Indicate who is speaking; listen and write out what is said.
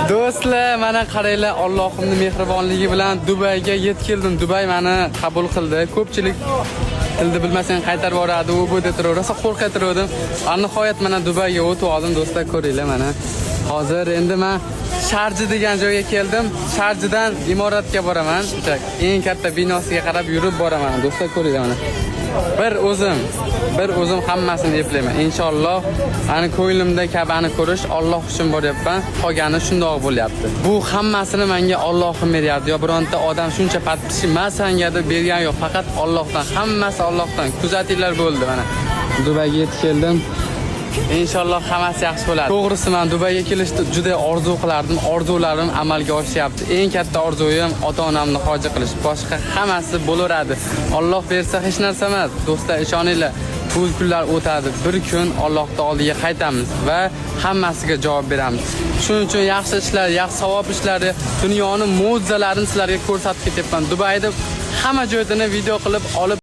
Speaker 1: Do'stlar, mana qaranglar, Allohimning mehribonligi bilan Dubayga yetib keldim. Dubay meni qabul qildi. Ko'pchilik tilni bilmasang qaytarib yuboradi, u bu deb turaversa qo'rqatirdim. Nihoyat mana Dubayga o'tib oldim, do'stlar, ko'ringlar mana. Hozir endi men Sharji degan joyga keldim. Sharjidan imoratga boraman. Eng katta binosiga qarab yurib boraman. Do'stlar, ko'ringlar mana. Bir o'zim hammasini eplayman. Inshaalloh, ani ko'nglimda Ka'bani ko'rish Alloh uchun boryapman. Qolgani shundoq bo'lyapti. Bu hammasini menga Allohim beryapti. Yo bironta odam shuncha patpishi masanga deb bergan yo'q, faqat Allohdan. Hammasi Allohdan. Kuzatinglar bo'ldi mana. Dubayga yetib keldim. Inshaalloh hammasi yaxshi bo'ladi. To'g'risi men Dubayga kelishni juda orzu qilardim. Orzularim amalga oshyapti. Eng katta orzuyim ota-onamni hoji qilish. Boshqa hammasi bo'laveradi. Alloh bersa hech narsa emas. Do'stlar, ishoninglar, bu kunlar o'tadi. Bir kun Allohning oldiga qaytamiz va hammasiga javob beramiz. Shuning uchun yaxshi ishlar, yaxshi savob ishlari, dunyoning mo'jizalarini sizlarga ko'rsatib ketyapman. Dubayda hamma joydan video qilib olib